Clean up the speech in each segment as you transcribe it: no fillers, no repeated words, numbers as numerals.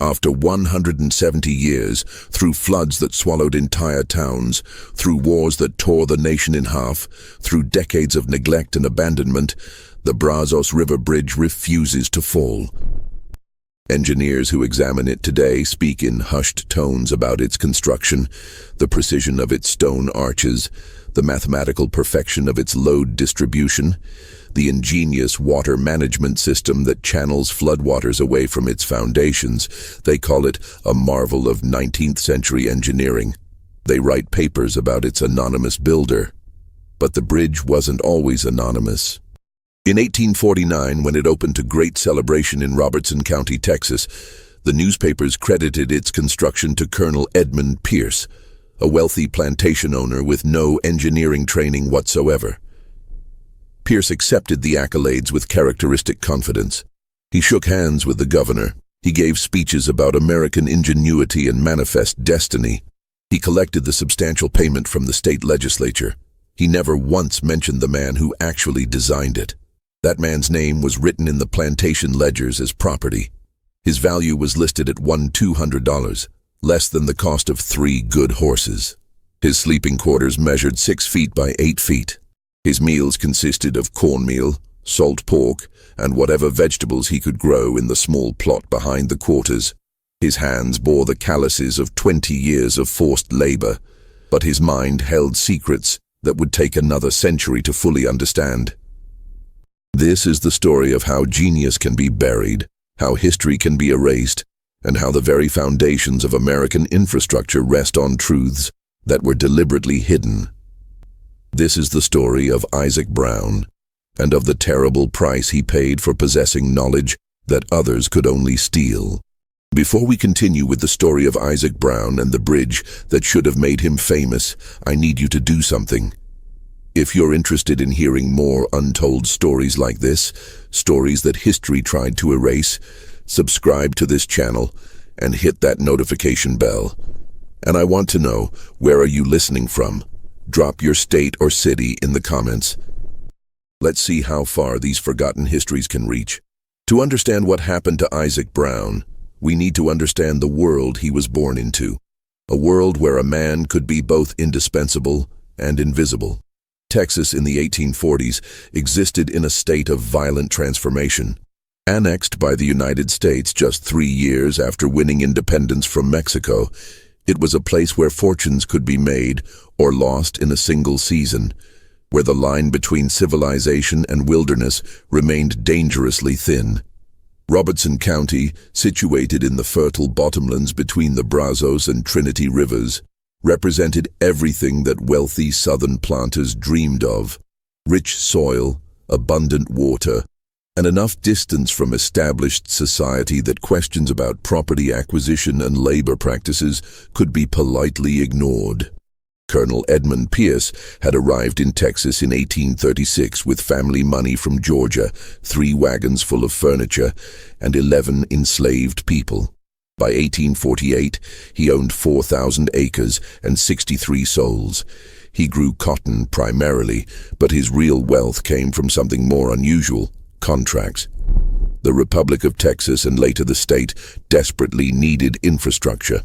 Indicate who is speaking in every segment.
Speaker 1: After 170 years, through floods that swallowed entire towns, through wars that tore the nation in half, through decades of neglect and abandonment, the Brazos River Bridge refuses to fall. Engineers who examine it today speak in hushed tones about its construction, the precision of its stone arches, the mathematical perfection of its load distribution, the ingenious water management system that channels floodwaters away from its foundations. They call it a marvel of 19th century engineering. They write papers about its anonymous builder. But the bridge wasn't always anonymous. In 1849, when it opened to great celebration in Robertson County, Texas, the newspapers credited its construction to Colonel Edmund Pierce, a wealthy plantation owner with no engineering training whatsoever. Pierce accepted the accolades with characteristic confidence. He shook hands with the governor. He gave speeches about American ingenuity and manifest destiny. He collected the substantial payment from the state legislature. He never once mentioned the man who actually designed it. That man's name was written in the plantation ledgers as property. His value was listed at $200, less than the cost of 3 good horses. His sleeping quarters measured 6 feet by 8 feet. His meals consisted of cornmeal, salt pork, and whatever vegetables he could grow in the small plot behind the quarters. His hands bore the calluses of 20 years of forced labor, but his mind held secrets that would take another century to fully understand. This is the story of how genius can be buried, how history can be erased, and how the very foundations of American infrastructure rest on truths that were deliberately hidden. This is the story of Isaac Brown, and of the terrible price he paid for possessing knowledge that others could only steal. Before we continue with the story of Isaac Brown and the bridge that should have made him famous, I need you to do something. If you're interested in hearing more untold stories like this, stories that history tried to erase, subscribe to this channel and hit that notification bell. And I want to know, where are you listening from? Drop your state or city in the comments. Let's see how far these forgotten histories can reach. To understand what happened to Isaac Brown, we need to understand the world he was born into. A world where a man could be both indispensable and invisible. Texas in the 1840s existed in a state of violent transformation. Annexed by the United States just 3 years after winning independence from Mexico, it was a place where fortunes could be made or lost in a single season, where the line between civilization and wilderness remained dangerously thin. Robertson County, situated in the fertile bottomlands between the Brazos and Trinity Rivers, represented everything that wealthy southern planters dreamed of: rich soil, abundant water, and enough distance from established society that questions about property acquisition and labor practices could be politely ignored. Colonel Edmund Pierce had arrived in Texas in 1836 with family money from Georgia, 3 wagons full of furniture, and 11 enslaved people. By 1848, he owned 4,000 acres and 63 souls. He grew cotton primarily, but his real wealth came from something more unusual: contracts. The Republic of Texas, and later the state, desperately needed infrastructure.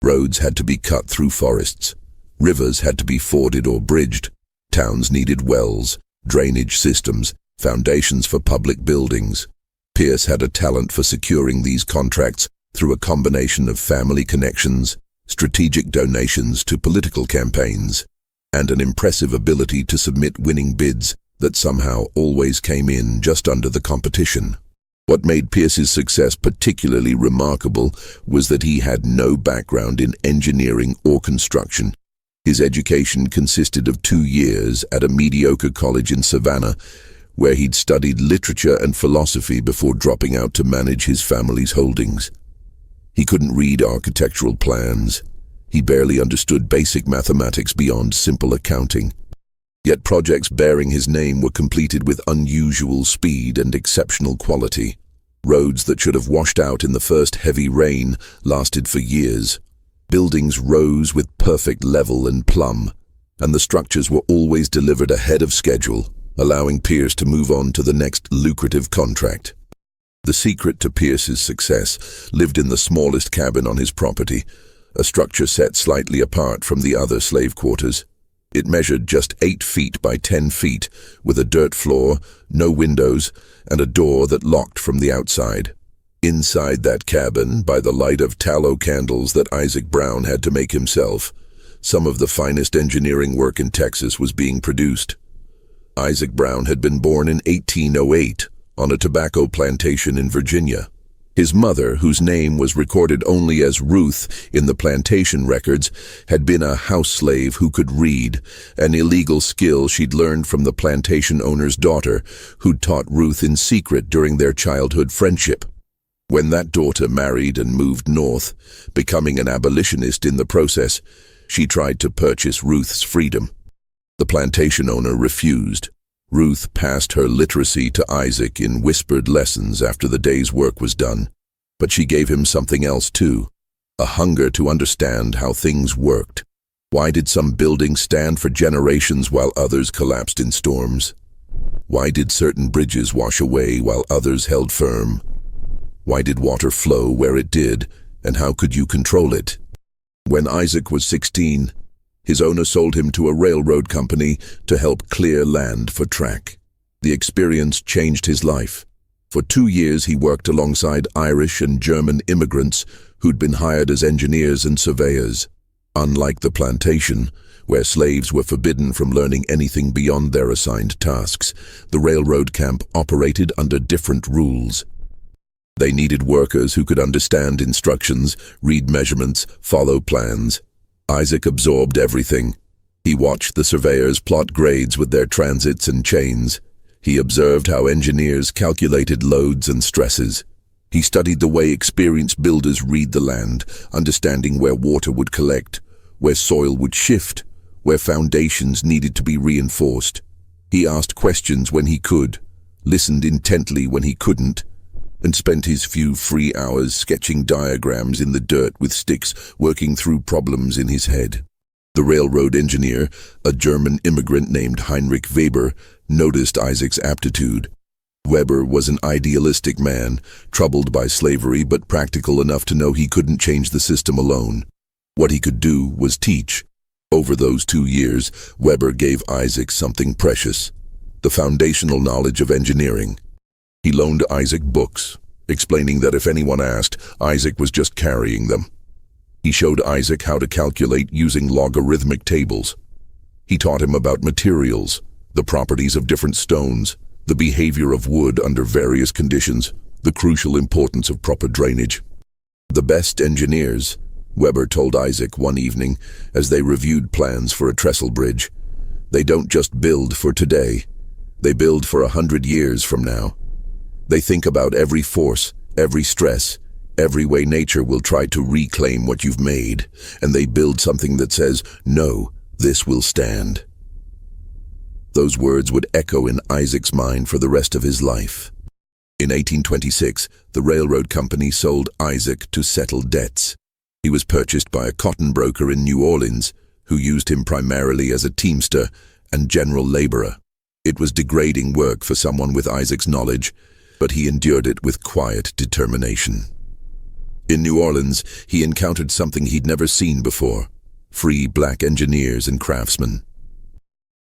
Speaker 1: Roads had to be cut through forests. Rivers had to be forded or bridged. Towns needed wells, drainage systems, foundations for public buildings. Pierce had a talent for securing these contracts through a combination of family connections, strategic donations to political campaigns, and an impressive ability to submit winning bids that somehow always came in just under the competition. What made Pierce's success particularly remarkable was that he had no background in engineering or construction. His education consisted of 2 years at a mediocre college in Savannah, where he'd studied literature and philosophy before dropping out to manage his family's holdings. He couldn't read architectural plans. He barely understood basic mathematics beyond simple accounting. Yet projects bearing his name were completed with unusual speed and exceptional quality. Roads that should have washed out in the first heavy rain lasted for years. Buildings rose with perfect level and plumb, and the structures were always delivered ahead of schedule, allowing Pierce to move on to the next lucrative contract. The secret to Pierce's success lived in the smallest cabin on his property, a structure set slightly apart from the other slave quarters. It measured just 8 feet by 10 feet, with a dirt floor, no windows, and a door that locked from the outside. Inside that cabin, by the light of tallow candles that Isaac Brown had to make himself, some of the finest engineering work in Texas was being produced. Isaac Brown had been born in 1808 on a tobacco plantation in Virginia. His mother, whose name was recorded only as Ruth in the plantation records, had been a house slave who could read, an illegal skill she'd learned from the plantation owner's daughter, who'd taught Ruth in secret during their childhood friendship. When that daughter married and moved north, becoming an abolitionist in the process, she tried to purchase Ruth's freedom. The plantation owner refused. Ruth passed her literacy to Isaac in whispered lessons after the day's work was done. But she gave him something else too, a hunger to understand how things worked. Why did some buildings stand for generations while others collapsed in storms? Why did certain bridges wash away while others held firm? Why did water flow where it did, and how could you control it? When Isaac was 16, his owner sold him to a railroad company to help clear land for track. The experience changed his life. For 2 years he worked alongside Irish and German immigrants who'd been hired as engineers and surveyors. Unlike the plantation, where slaves were forbidden from learning anything beyond their assigned tasks, the railroad camp operated under different rules. They needed workers who could understand instructions, read measurements, follow plans. Isaac absorbed everything. He watched the surveyors plot grades with their transits and chains. He observed how engineers calculated loads and stresses. He studied the way experienced builders read the land, understanding where water would collect, where soil would shift, where foundations needed to be reinforced. He asked questions when he could, listened intently when he couldn't, and spent his few free hours sketching diagrams in the dirt with sticks, working through problems in his head. The railroad engineer, a German immigrant named Heinrich Weber, noticed Isaac's aptitude. Weber was an idealistic man, troubled by slavery but practical enough to know he couldn't change the system alone. What he could do was teach. Over those 2 years, Weber gave Isaac something precious, the foundational knowledge of engineering. He loaned Isaac books, explaining that if anyone asked, Isaac was just carrying them. He showed Isaac how to calculate using logarithmic tables. He taught him about materials, the properties of different stones, the behavior of wood under various conditions, the crucial importance of proper drainage. The best engineers, Weber told Isaac one evening as they reviewed plans for a trestle bridge, they don't just build for today, they build for 100 years from now. They think about every force, every stress, every way nature will try to reclaim what you've made, and they build something that says, no, this will stand. Those words would echo in Isaac's mind for the rest of his life. In 1826, the railroad company sold Isaac to settle debts. He was purchased by a cotton broker in New Orleans, who used him primarily as a teamster and general laborer. It was degrading work for someone with Isaac's knowledge, but he endured it with quiet determination. In New Orleans, he encountered something he'd never seen before: free black engineers and craftsmen.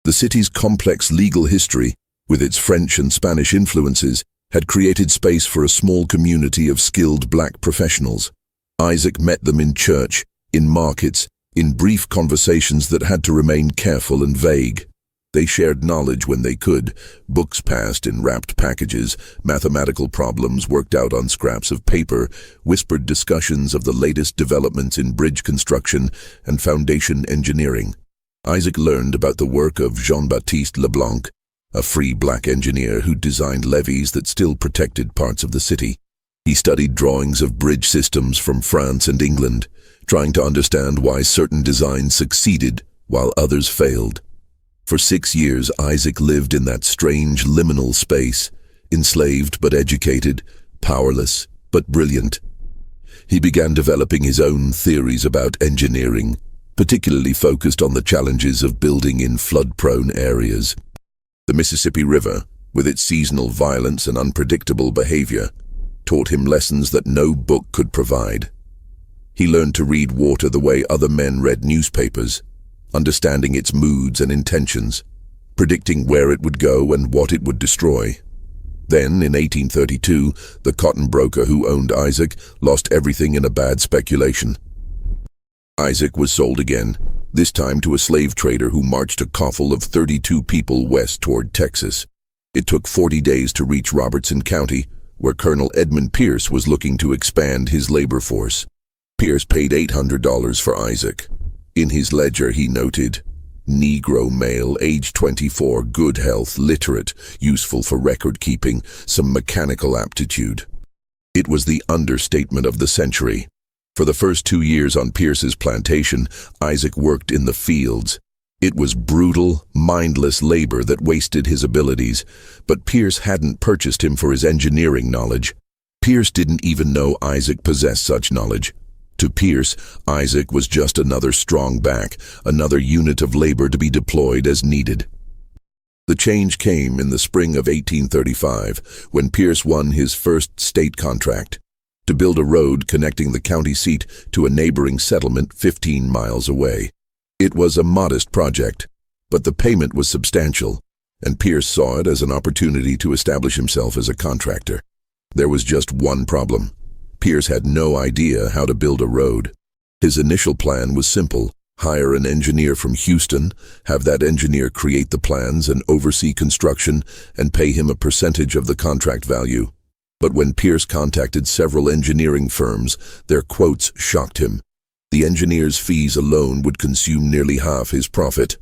Speaker 1: The city's complex legal history, with its French and Spanish influences, had created space for a small community of skilled black professionals. Isaac met them in church, in markets, in brief conversations that had to remain careful and vague. They shared knowledge when they could, books passed in wrapped packages, mathematical problems worked out on scraps of paper, whispered discussions of the latest developments in bridge construction and foundation engineering. Isaac learned about the work of Jean-Baptiste Leblanc, a free black engineer who designed levees that still protected parts of the city. He studied drawings of bridge systems from France and England, trying to understand why certain designs succeeded while others failed. For 6 years, Isaac lived in that strange liminal space, enslaved but educated, powerless but brilliant. He began developing his own theories about engineering, particularly focused on the challenges of building in flood-prone areas. The Mississippi River, with its seasonal violence and unpredictable behavior, taught him lessons that no book could provide. He learned to read water the way other men read newspapers, understanding its moods and intentions, predicting where it would go and what it would destroy. Then, in 1832, the cotton broker who owned Isaac lost everything in a bad speculation. Isaac was sold again, this time to a slave trader who marched a coffle of 32 people west toward Texas. It took 40 days to reach Robertson County, where Colonel Edmund Pierce was looking to expand his labor force. Pierce paid $800 for Isaac. In his ledger he noted, "Negro male, age 24, good health, literate, useful for record-keeping, some mechanical aptitude." It was the understatement of the century. For the first 2 years on Pierce's plantation, Isaac worked in the fields. It was brutal, mindless labor that wasted his abilities, but Pierce hadn't purchased him for his engineering knowledge. Pierce didn't even know Isaac possessed such knowledge. To Pierce, Isaac was just another strong back, another unit of labor to be deployed as needed. The change came in the spring of 1835, when Pierce won his first state contract to build a road connecting the county seat to a neighboring settlement 15 miles away. It was a modest project, but the payment was substantial, and Pierce saw it as an opportunity to establish himself as a contractor. There was just one problem. Pierce had no idea how to build a road. His initial plan was simple: hire an engineer from Houston, have that engineer create the plans and oversee construction, and pay him a percentage of the contract value. But when Pierce contacted several engineering firms, their quotes shocked him. The engineer's fees alone would consume nearly half his profit.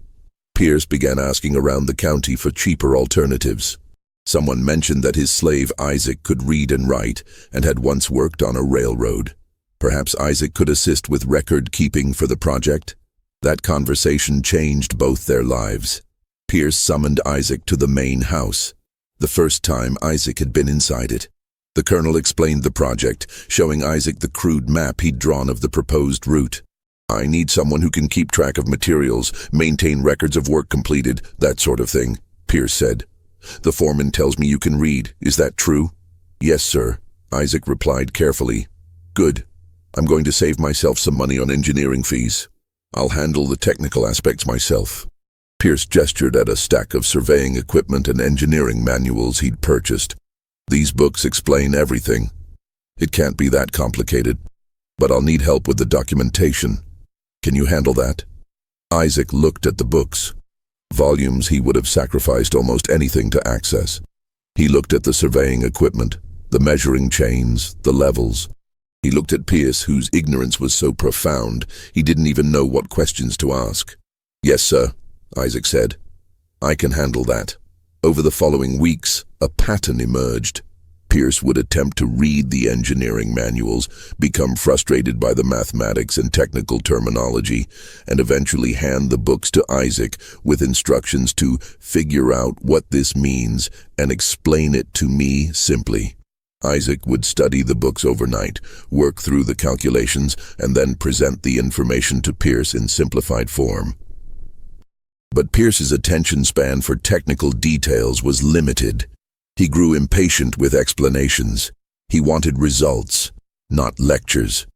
Speaker 1: Pierce began asking around the county for cheaper alternatives. Someone mentioned that his slave Isaac could read and write and had once worked on a railroad. Perhaps Isaac could assist with record-keeping for the project? That conversation changed both their lives. Pierce summoned Isaac to the main house. The first time Isaac had been inside it. The colonel explained the project, showing Isaac the crude map he'd drawn of the proposed route. "I need someone who can keep track of materials, maintain records of work completed, that sort of thing," Pierce said. "The foreman tells me you can read. Is that true?" "Yes, sir," Isaac replied carefully. "Good. I'm going to save myself some money on engineering fees. I'll handle the technical aspects myself." Pierce gestured at a stack of surveying equipment and engineering manuals he'd purchased. "These books explain everything. It can't be that complicated, but I'll need help with the documentation. Can you handle that?" Isaac looked at the books. Volumes he would have sacrificed almost anything to access. He looked at the surveying equipment, the measuring chains, the levels. He looked at Pierce, whose ignorance was so profound he didn't even know what questions to ask. "Yes, sir," Isaac said. "I can handle that." Over the following weeks, a pattern emerged. Pierce would attempt to read the engineering manuals, become frustrated by the mathematics and technical terminology, and eventually hand the books to Isaac with instructions to figure out what this means and explain it to me simply. Isaac would study the books overnight, work through the calculations, and then present the information to Pierce in simplified form. But Pierce's attention span for technical details was limited. He grew impatient with explanations. He wanted results, not lectures.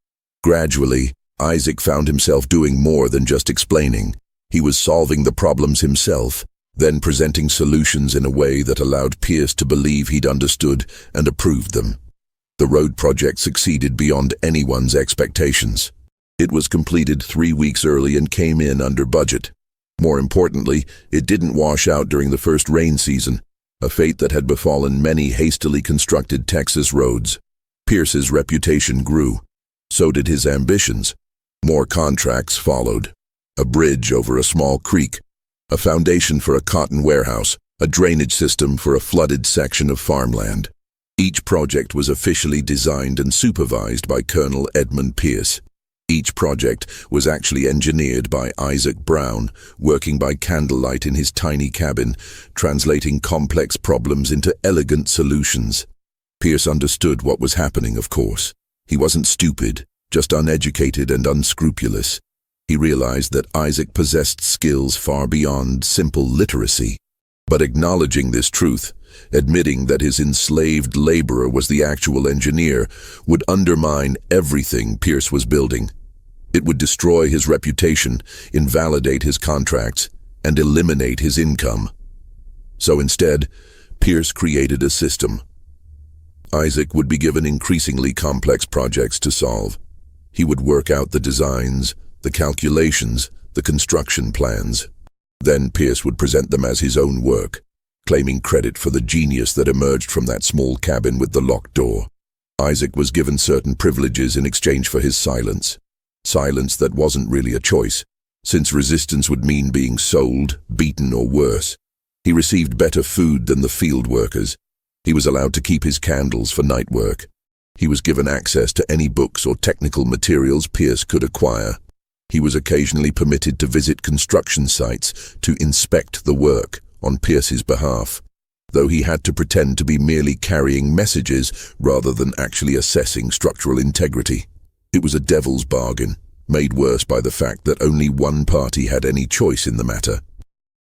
Speaker 1: Gradually, Isaac found himself doing more than just explaining. He was solving the problems himself, then presenting solutions in a way that allowed Pierce to believe he'd understood and approved them. The road project succeeded beyond anyone's expectations. It was completed 3 weeks early and came in under budget. More importantly, it didn't wash out during the first rain season, a fate that had befallen many hastily constructed Texas roads. Pierce's reputation grew. So did his ambitions. More contracts followed. A bridge over a small creek, a foundation for a cotton warehouse, a drainage system for a flooded section of farmland. Each project was officially designed and supervised by Colonel Edmund Pierce. Each project was actually engineered by Isaac Brown, working by candlelight in his tiny cabin, translating complex problems into elegant solutions. Pierce understood what was happening, of course. He wasn't stupid, just uneducated and unscrupulous. He realized that Isaac possessed skills far beyond simple literacy. But acknowledging this truth, admitting that his enslaved laborer was the actual engineer, would undermine everything Pierce was building. It would destroy his reputation, invalidate his contracts, and eliminate his income. So instead, Pierce created a system. Isaac would be given increasingly complex projects to solve. He would work out the designs, the calculations, the construction plans. Then Pierce would present them as his own work, claiming credit for the genius that emerged from that small cabin with the locked door. Isaac was given certain privileges in exchange for his silence. Silence that wasn't really a choice, since resistance would mean being sold, beaten, or worse. He received better food than the field workers. He was allowed to keep his candles for night work. He was given access to any books or technical materials Pierce could acquire. He was occasionally permitted to visit construction sites to inspect the work on Pierce's behalf, though he had to pretend to be merely carrying messages rather than actually assessing structural integrity. It was a devil's bargain, made worse by the fact that only one party had any choice in the matter.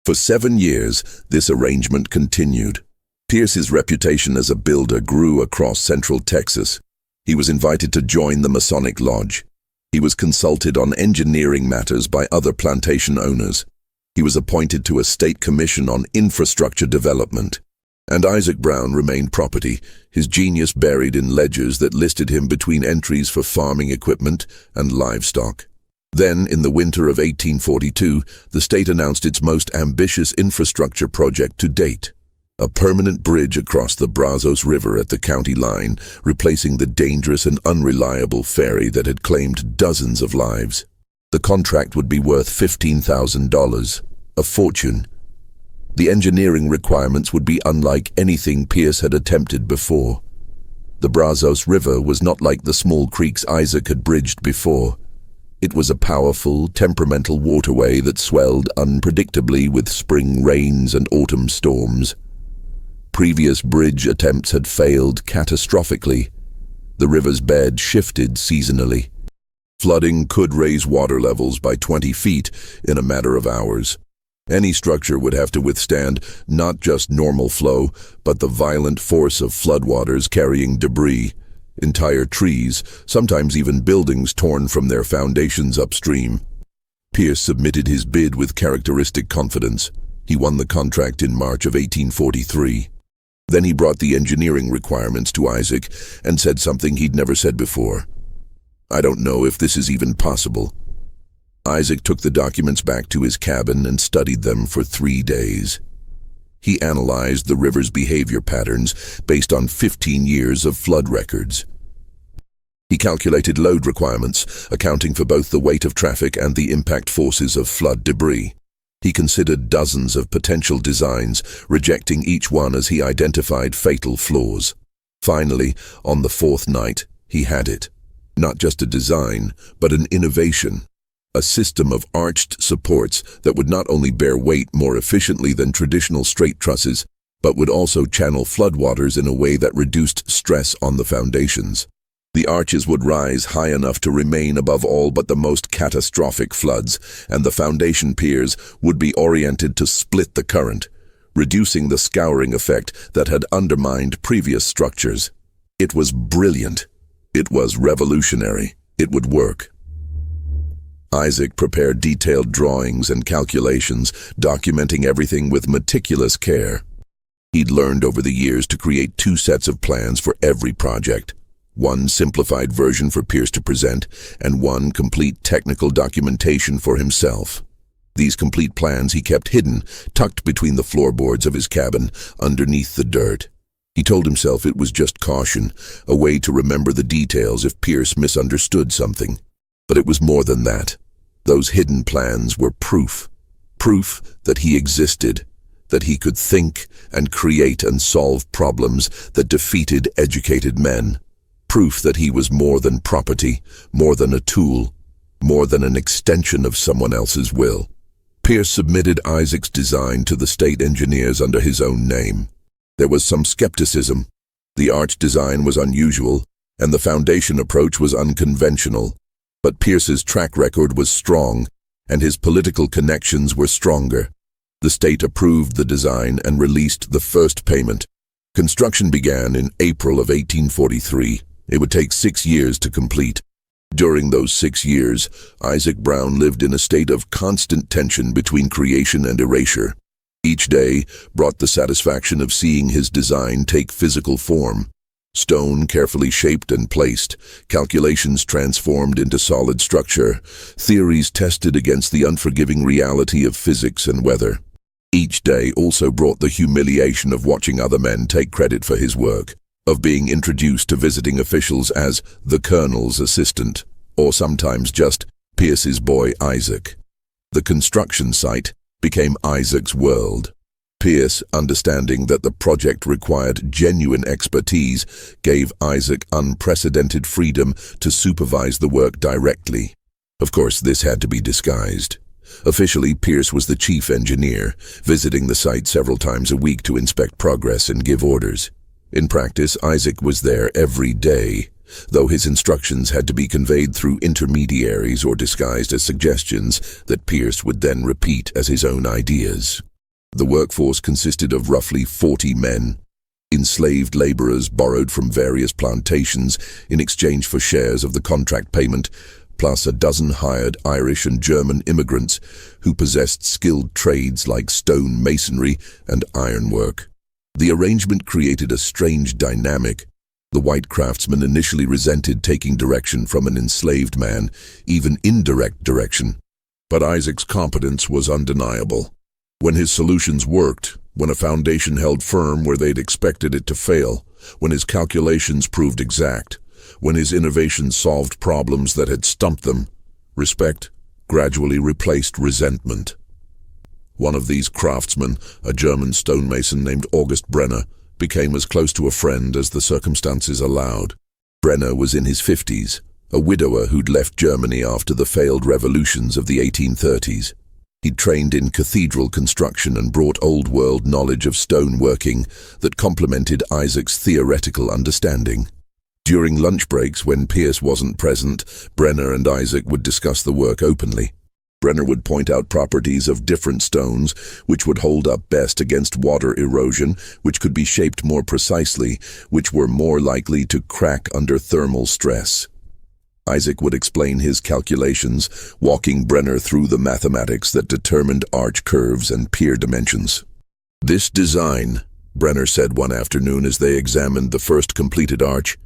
Speaker 1: For 7 years, this arrangement continued. Pierce's reputation as a builder grew across central Texas. He was invited to join the Masonic Lodge. He was consulted on engineering matters by other plantation owners. He was appointed to a state commission on infrastructure development. And Isaac Brown remained property, his genius buried in ledgers that listed him between entries for farming equipment and livestock. Then, in the winter of 1842, the state announced its most ambitious infrastructure project to date. A permanent bridge across the Brazos River at the county line, replacing the dangerous and unreliable ferry that had claimed dozens of lives. The contract would be worth $15,000, a fortune. The engineering requirements would be unlike anything Pierce had attempted before. The Brazos River was not like the small creeks Isaac had bridged before. It was a powerful, temperamental waterway that swelled unpredictably with spring rains and autumn storms. Previous bridge attempts had failed catastrophically. The river's bed shifted seasonally. Flooding could raise water levels by 20 feet in a matter of hours. Any structure would have to withstand not just normal flow, but the violent force of floodwaters carrying debris, entire trees, sometimes even buildings torn from their foundations upstream. Pierce submitted his bid with characteristic confidence. He won the contract in March of 1843. Then he brought the engineering requirements to Isaac and said something he'd never said before. "I don't know if this is even possible." Isaac took the documents back to his cabin and studied them for 3 days. He analyzed the river's behavior patterns based on 15 years of flood records. He calculated load requirements, accounting for both the weight of traffic and the impact forces of flood debris. He considered dozens of potential designs, rejecting each one as he identified fatal flaws. Finally, on the 4th night, he had it. Not just a design, but an innovation. A system of arched supports that would not only bear weight more efficiently than traditional straight trusses, but would also channel floodwaters in a way that reduced stress on the foundations. The arches would rise high enough to remain above all but the most catastrophic floods, and the foundation piers would be oriented to split the current, reducing the scouring effect that had undermined previous structures. It was brilliant. It was revolutionary. It would work. Isaac prepared detailed drawings and calculations, documenting everything with meticulous care. He'd learned over the years to create 2 sets of plans for every project. One simplified version for Pierce to present, and one complete technical documentation for himself. These complete plans he kept hidden, tucked between the floorboards of his cabin, underneath the dirt. He told himself it was just caution, a way to remember the details if Pierce misunderstood something. But it was more than that. Those hidden plans were proof. Proof that he existed, that he could think and create and solve problems that defeated educated men. Proof that he was more than property, more than a tool, more than an extension of someone else's will. Pierce submitted Isaac's design to the state engineers under his own name. There was some skepticism. The arch design was unusual, and the foundation approach was unconventional. But Pierce's track record was strong, and his political connections were stronger. The state approved the design and released the first payment, Construction began in April of 1843. It would take 6 years to complete. During those 6 years, Isaac Brown lived in a state of constant tension between creation and erasure. Each day brought the satisfaction of seeing his design take physical form. Stone carefully shaped and placed, calculations transformed into solid structure, theories tested against the unforgiving reality of physics and weather. Each day also brought the humiliation of watching other men take credit for his work, of being introduced to visiting officials as the Colonel's assistant, or sometimes just Pierce's boy Isaac. The construction site became Isaac's world. Pierce, understanding that the project required genuine expertise, gave Isaac unprecedented freedom to supervise the work directly. Of course, this had to be disguised. Officially, Pierce was the chief engineer, visiting the site several times a week to inspect progress and give orders. In practice, Isaac was there every day, though his instructions had to be conveyed through intermediaries or disguised as suggestions that Pierce would then repeat as his own ideas. The workforce consisted of roughly 40 men, enslaved laborers borrowed from various plantations in exchange for shares of the contract payment, plus a dozen hired Irish and German immigrants who possessed skilled trades like stone masonry and ironwork. The arrangement created a strange dynamic. The white craftsman initially resented taking direction from an enslaved man, even indirect direction. But Isaac's competence was undeniable. When his solutions worked, when a foundation held firm where they'd expected it to fail, when his calculations proved exact, when his innovations solved problems that had stumped them, respect gradually replaced resentment. One of these craftsmen, a German stonemason named August Brenner, became as close to a friend as the circumstances allowed. Brenner was in his 50s, a widower who'd left Germany after the failed revolutions of the 1830s. He'd trained in cathedral construction and brought old-world knowledge of stoneworking that complemented Isaac's theoretical understanding. During lunch breaks, when Pierce wasn't present, Brenner and Isaac would discuss the work openly. Brenner would point out properties of different stones, which would hold up best against water erosion, which could be shaped more precisely, which were more likely to crack under thermal stress. Isaac would explain his calculations, walking Brenner through the mathematics that determined arch curves and pier dimensions. "This design," Brenner said one afternoon as they examined the first completed arch,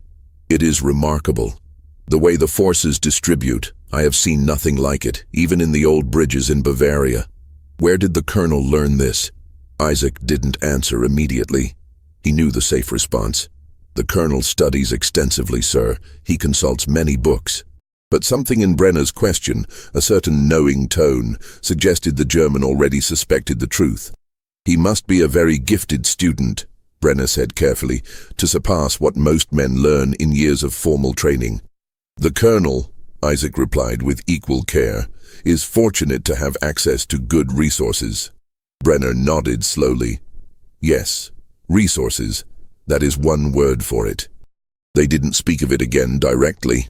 Speaker 1: "it is remarkable. The way the forces distribute, I have seen nothing like it, even in the old bridges in Bavaria. Where did the Colonel learn this?" Isaac didn't answer immediately. He knew the safe response. "The Colonel studies extensively, sir. He consults many books." But something in Brenner's question, a certain knowing tone, suggested the German already suspected the truth. "He must be a very gifted student," Brenner said carefully, "to surpass what most men learn in years of formal training." "The Colonel," Isaac replied with equal care, "is fortunate to have access to good resources." Brenner nodded slowly. "Yes, resources. That is one word for it." They didn't speak of it again directly,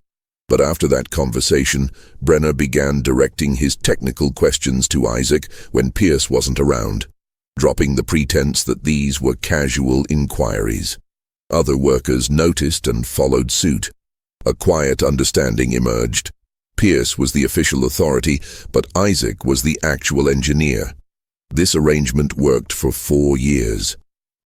Speaker 1: but after that conversation, Brenner began directing his technical questions to Isaac when Pierce wasn't around, dropping the pretense that these were casual inquiries. Other workers noticed and followed suit. A quiet understanding emerged. Pierce was the official authority, but Isaac was the actual engineer. This arrangement worked for 4 years.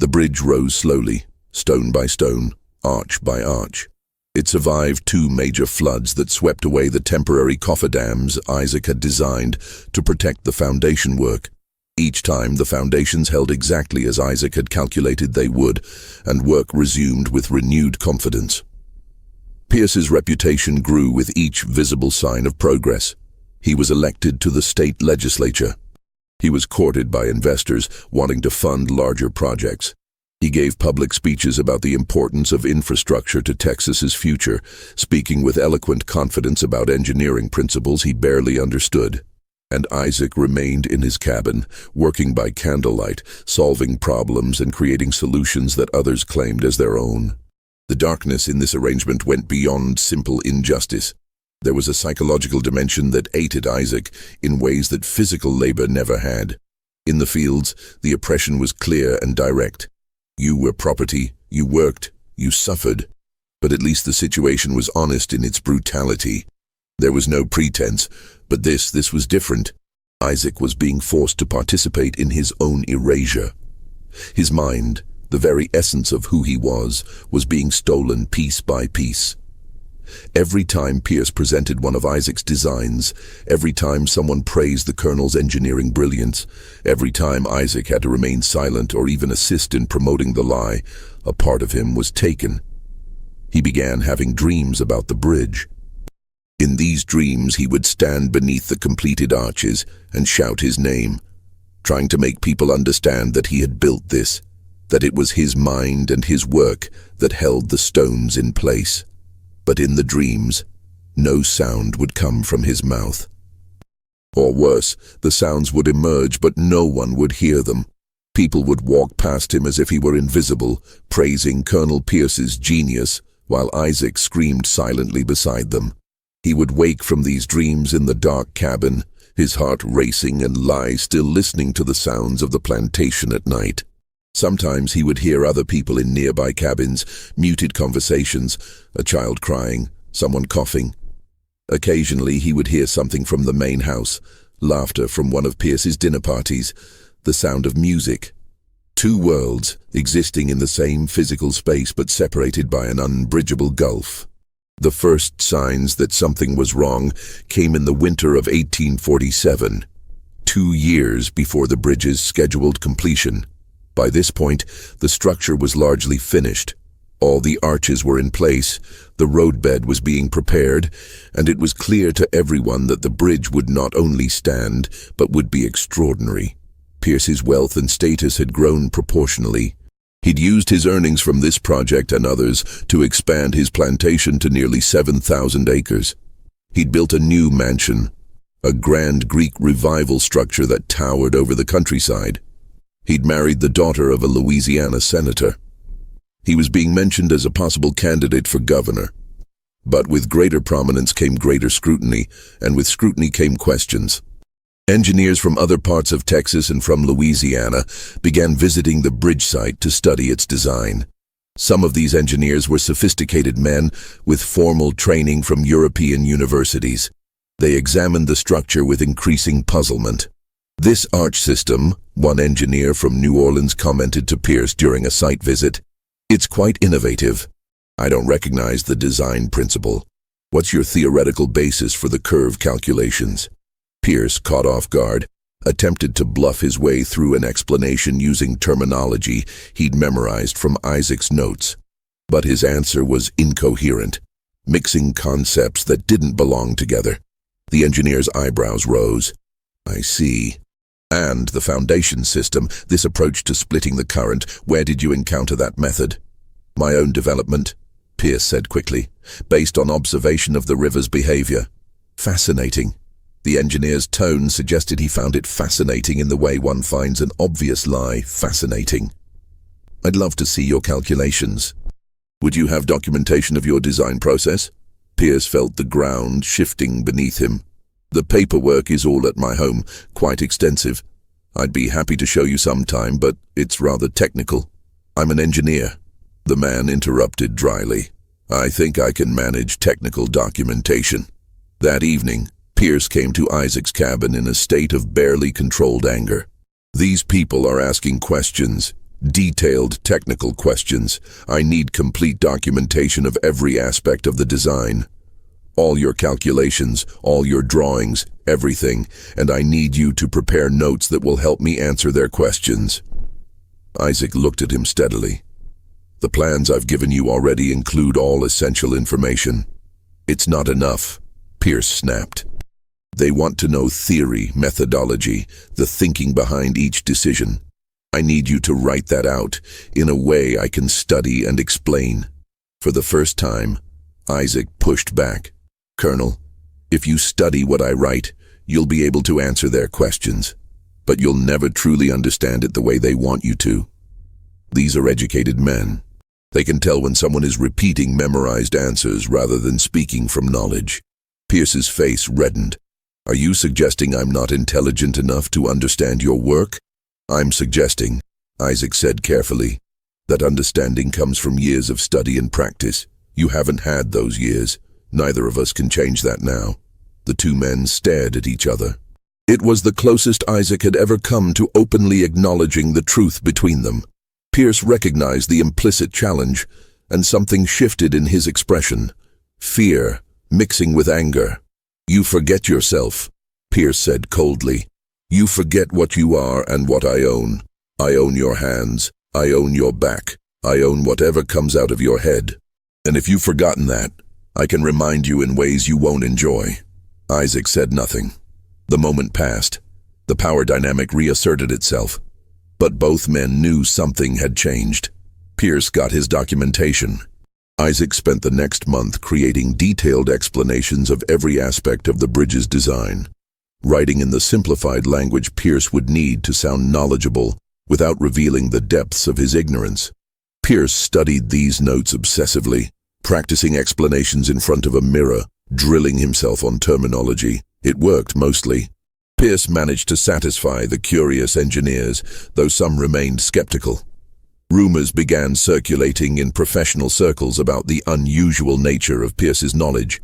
Speaker 1: The bridge rose slowly, stone by stone, arch by arch. It survived 2 major floods that swept away the temporary cofferdams Isaac had designed to protect the foundation work. Each time, the foundations held exactly as Isaac had calculated they would, and work resumed with renewed confidence. Pierce's reputation grew with each visible sign of progress. He was elected to the state legislature. He was courted by investors wanting to fund larger projects. He gave public speeches about the importance of infrastructure to Texas's future, speaking with eloquent confidence about engineering principles he barely understood. And Isaac remained in his cabin, working by candlelight, solving problems and creating solutions that others claimed as their own. The darkness in this arrangement went beyond simple injustice. There was a psychological dimension that ate at Isaac in ways that physical labor never had. In the fields, the oppression was clear and direct. You were property, you worked, you suffered. But at least the situation was honest in its brutality. There was no pretense, but this was different. Isaac was being forced to participate in his own erasure. His mind, the very essence of who he was being stolen piece by piece. Every time Pierce presented one of Isaac's designs, every time someone praised the Colonel's engineering brilliance, every time Isaac had to remain silent or even assist in promoting the lie, a part of him was taken. He began having dreams about the bridge. In these dreams he would stand beneath the completed arches and shout his name, trying to make people understand that he had built this, that it was his mind and his work that held the stones in place. But in the dreams, no sound would come from his mouth. Or worse, the sounds would emerge, but no one would hear them. People would walk past him as if he were invisible, praising Colonel Pierce's genius, while Isaac screamed silently beside them. He would wake from these dreams in the dark cabin, his heart racing, and lie still listening to the sounds of the plantation at night. Sometimes he would hear other people in nearby cabins, muted conversations, a child crying, someone coughing. Occasionally he would hear something from the main house, laughter from one of Pierce's dinner parties, the sound of music. Two worlds existing in the same physical space but separated by an unbridgeable gulf. The first signs that something was wrong came in the winter of 1847, 2 years before the bridge's scheduled completion. By this point, the structure was largely finished. All the arches were in place, the roadbed was being prepared, and it was clear to everyone that the bridge would not only stand, but would be extraordinary. Pierce's wealth and status had grown proportionally. He'd used his earnings from this project and others to expand his plantation to nearly 7,000 acres. He'd built a new mansion, a grand Greek revival structure that towered over the countryside. He'd married the daughter of a Louisiana senator. He was being mentioned as a possible candidate for governor. But with greater prominence came greater scrutiny, and with scrutiny came questions. Engineers from other parts of Texas and from Louisiana began visiting the bridge site to study its design. Some of these engineers were sophisticated men with formal training from European universities. They examined the structure with increasing puzzlement. "This arch system," one engineer from New Orleans commented to Pierce during a site visit, "it's quite innovative. I don't recognize the design principle. What's your theoretical basis for the curve calculations?" Pierce, caught off guard, attempted to bluff his way through an explanation using terminology he'd memorized from Isaac's notes. But his answer was incoherent, mixing concepts that didn't belong together. The engineer's eyebrows rose. "I see. And the foundation system, this approach to splitting the current, where did you encounter that method?" "My own development," Pierce said quickly, "based on observation of the river's behavior." "Fascinating." The engineer's tone suggested he found it fascinating in the way one finds an obvious lie fascinating. "I'd love to see your calculations." "Would you have documentation of your design process?" Pierce felt the ground shifting beneath him. "The paperwork is all at my home, quite extensive. I'd be happy to show you sometime, but it's rather technical." "I'm an engineer," the man interrupted dryly. "I think I can manage technical documentation." That evening, Pierce came to Isaac's cabin in a state of barely controlled anger. "These people are asking questions, detailed technical questions. I need complete documentation of every aspect of the design. All your calculations, all your drawings, everything, and I need you to prepare notes that will help me answer their questions." Isaac looked at him steadily. "The plans I've given you already include all essential information." "It's not enough," Pierce snapped. "They want to know theory, methodology, the thinking behind each decision. I need you to write that out in a way I can study and explain." For the first time, Isaac pushed back. "Colonel, if you study what I write, you'll be able to answer their questions, but you'll never truly understand it the way they want you to. These are educated men. They can tell when someone is repeating memorized answers rather than speaking from knowledge." Pierce's face reddened. "Are you suggesting I'm not intelligent enough to understand your work?" "I'm suggesting," Isaac said carefully, That understanding comes from years of study and practice. You haven't had those years. Neither of us can change that now." The two men stared at each other. It was the closest Isaac had ever come to openly acknowledging the truth between them. Pierce recognized the implicit challenge, and something shifted in his expression. Fear, mixing with anger. "You forget yourself," Pierce said coldly. "You forget what you are and what I own. I own your hands. I own your back. I own whatever comes out of your head. And if you've forgotten that, I can remind you in ways you won't enjoy." Isaac said nothing. The moment passed. The power dynamic reasserted itself. But both men knew something had changed. Pierce got his documentation. Isaac spent the next month creating detailed explanations of every aspect of the bridge's design, writing in the simplified language Pierce would need to sound knowledgeable without revealing the depths of his ignorance. Pierce studied these notes obsessively, practicing explanations in front of a mirror, drilling himself on terminology. It worked mostly. Pierce managed to satisfy the curious engineers, though some remained skeptical. Rumors began circulating in professional circles about the unusual nature of Pierce's knowledge.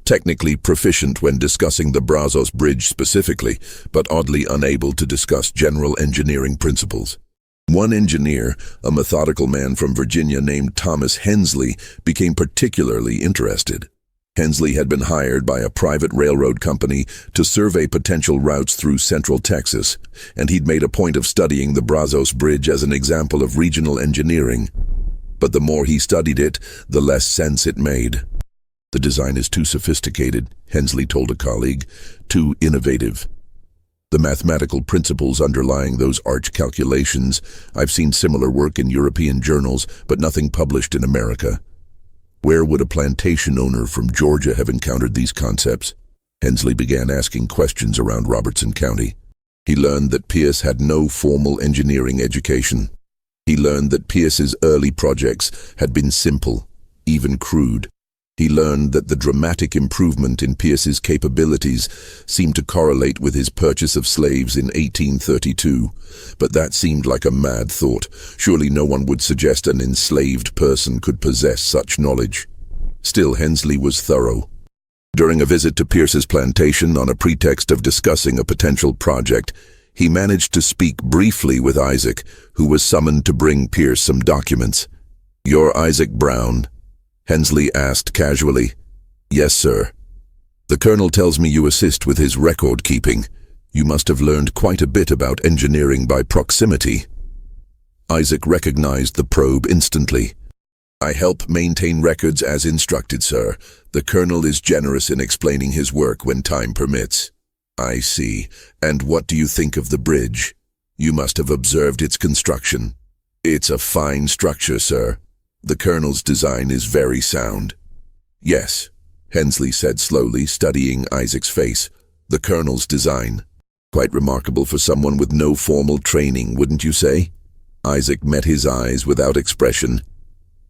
Speaker 1: Technically proficient when discussing the Brazos Bridge specifically, but oddly unable to discuss general engineering principles. One engineer, a methodical man from Virginia named Thomas Hensley, became particularly interested. Hensley had been hired by a private railroad company to survey potential routes through central Texas, and he'd made a point of studying the Brazos Bridge as an example of regional engineering. But the more he studied it, the less sense it made. "The design is too sophisticated," Hensley told a colleague, "too innovative. The mathematical principles underlying those arch calculations, I've seen similar work in European journals, but nothing published in America. Where would a plantation owner from Georgia have encountered these concepts?" Hensley began asking questions around Robertson County. He learned that Pierce had no formal engineering education. He learned that Pierce's early projects had been simple, even crude. He learned that the dramatic improvement in Pierce's capabilities seemed to correlate with his purchase of slaves in 1832, but that seemed like a mad thought. Surely no one would suggest an enslaved person could possess such knowledge. Still, Hensley was thorough. During a visit to Pierce's plantation on a pretext of discussing a potential project, he managed to speak briefly with Isaac, who was summoned to bring Pierce some documents. "You're Isaac Brown?" Hensley asked casually. "Yes, sir. The colonel tells me you assist with his record keeping. You must have learned quite a bit about engineering by proximity." Isaac recognized the probe instantly. "I help maintain records as instructed, sir. The colonel is generous in explaining his work when time permits." "I see. And what do you think of the bridge? You must have observed its construction." "It's a fine structure, sir. The colonel's design is very sound." "Yes," Hensley said slowly, studying Isaac's face. "The colonel's design. Quite remarkable for someone with no formal training, wouldn't you say?" Isaac met his eyes without expression.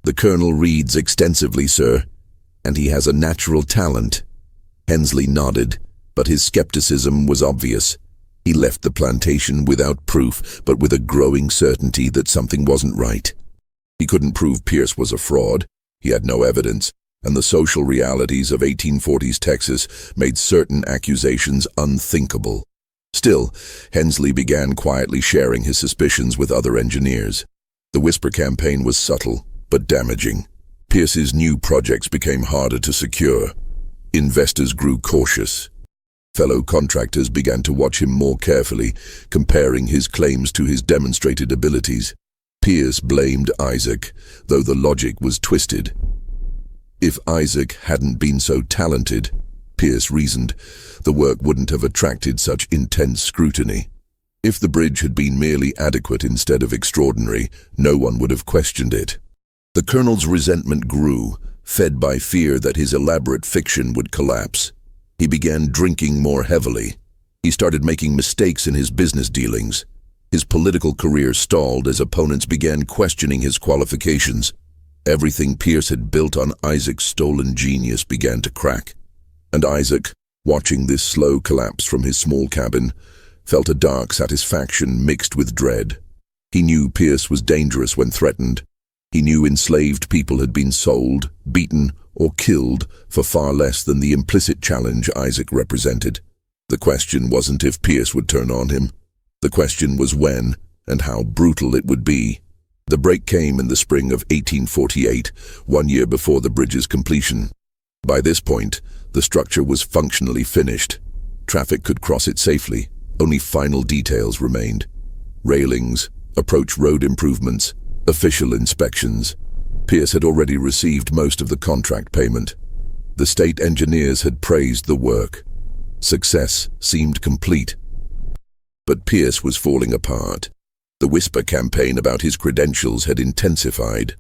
Speaker 1: "The colonel reads extensively, sir, and he has a natural talent." Hensley nodded, but his skepticism was obvious. He left the plantation without proof, but with a growing certainty that something wasn't right. He couldn't prove Pierce was a fraud. He had no evidence, and the social realities of 1840s Texas made certain accusations unthinkable. Still, Hensley began quietly sharing his suspicions with other engineers. The whisper campaign was subtle, but damaging. Pierce's new projects became harder to secure. Investors grew cautious. Fellow contractors began to watch him more carefully, comparing his claims to his demonstrated abilities. Pierce blamed Isaac, though the logic was twisted. If Isaac hadn't been so talented, Pierce reasoned, the work wouldn't have attracted such intense scrutiny. If the bridge had been merely adequate instead of extraordinary, no one would have questioned it. The colonel's resentment grew, fed by fear that his elaborate fiction would collapse. He began drinking more heavily. He started making mistakes in his business dealings. His political career stalled as opponents began questioning his qualifications. Everything Pierce had built on Isaac's stolen genius began to crack. And Isaac, watching this slow collapse from his small cabin, felt a dark satisfaction mixed with dread. He knew Pierce was dangerous when threatened, He knew enslaved people had been sold, beaten, or killed for far less than the implicit challenge Isaac represented. The question wasn't if Pierce would turn on him. The question was when and how brutal it would be. The break came in the spring of 1848, 1 year before the bridge's completion. By this point, the structure was functionally finished. Traffic could cross it safely. Only final details remained. Railings, approach road improvements, official inspections. Pierce had already received most of the contract payment. The state engineers had praised the work. Success seemed complete. But Pierce was falling apart. The whisper campaign about his credentials had intensified.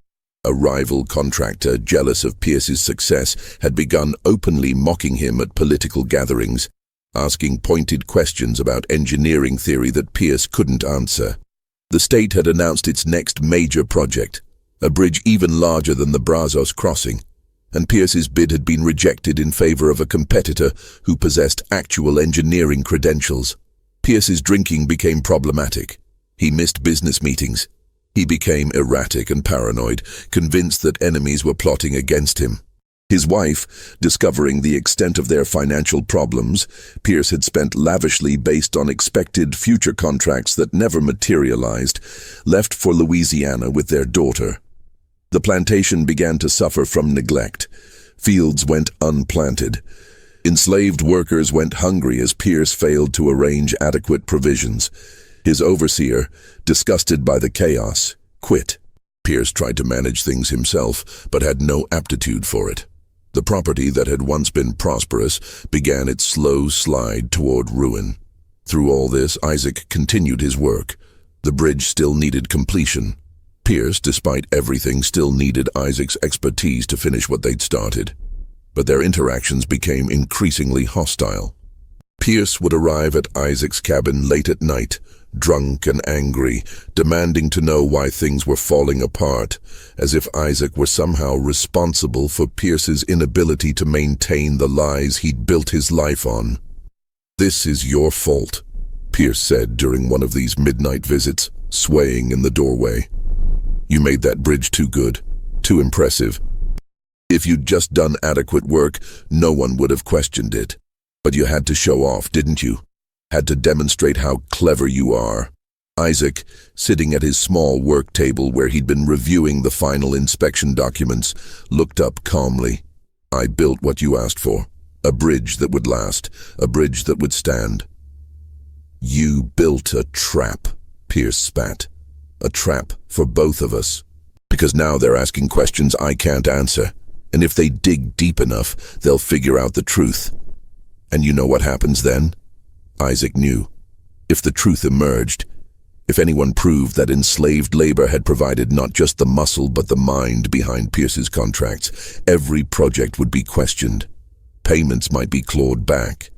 Speaker 1: A rival contractor, jealous of Pierce's success, had begun openly mocking him at political gatherings, asking pointed questions about engineering theory that Pierce couldn't answer. The state had announced its next major project, a bridge even larger than the Brazos crossing, and Pierce's bid had been rejected in favor of a competitor who possessed actual engineering credentials. Pierce's drinking became problematic. He missed business meetings. He became erratic and paranoid, convinced that enemies were plotting against him. His wife, discovering the extent of their financial problems, Pierce had spent lavishly based on expected future contracts that never materialized, left for Louisiana with their daughter. The plantation began to suffer from neglect. Fields went unplanted. Enslaved workers went hungry as Pierce failed to arrange adequate provisions. His overseer, disgusted by the chaos, quit. Pierce tried to manage things himself, but had no aptitude for it. The property that had once been prosperous began its slow slide toward ruin. Through all this, Isaac continued his work. The bridge still needed completion. Pierce, despite everything, still needed Isaac's expertise to finish what they'd started. But their interactions became increasingly hostile. Pierce would arrive at Isaac's cabin late at night, drunk and angry, demanding to know why things were falling apart, as if Isaac were somehow responsible for Pierce's inability to maintain the lies he'd built his life on. "This is your fault," Pierce said during one of these midnight visits, swaying in the doorway. "You made that bridge too good, too impressive. If you'd just done adequate work, no one would have questioned it. But you had to show off, didn't you? Had to demonstrate how clever you are." Isaac, sitting at his small work table where he'd been reviewing the final inspection documents, looked up calmly. "I built what you asked for. A bridge that would last. A bridge that would stand." "You built a trap," Pierce spat. "A trap for both of us. Because now they're asking questions I can't answer. And if they dig deep enough, they'll figure out the truth. And you know what happens then?" Isaac knew. If the truth emerged, if anyone proved that enslaved labor had provided not just the muscle but the mind behind Pierce's contracts, every project would be questioned. Payments might be clawed back.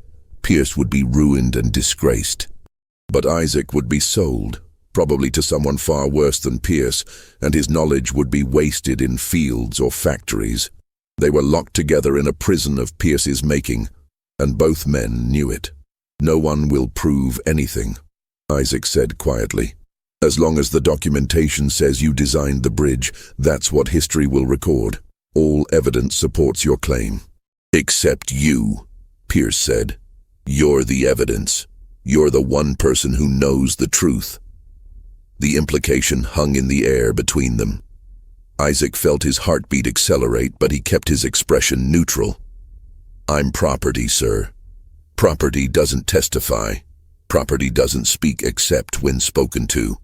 Speaker 1: Pierce would be ruined and disgraced. But Isaac would be sold, probably to someone far worse than Pierce, and his knowledge would be wasted in fields or factories. They were locked together in a prison of Pierce's making, and both men knew it. "No one will prove anything," Isaac said quietly. "As long as the documentation says you designed the bridge, that's what history will record. All evidence supports your claim." "Except you," Pierce said. "You're the evidence. You're the one person who knows the truth." The implication hung in the air between them. Isaac felt his heartbeat accelerate, but he kept his expression neutral. "I'm property, sir. Property doesn't testify. Property doesn't speak except when spoken to.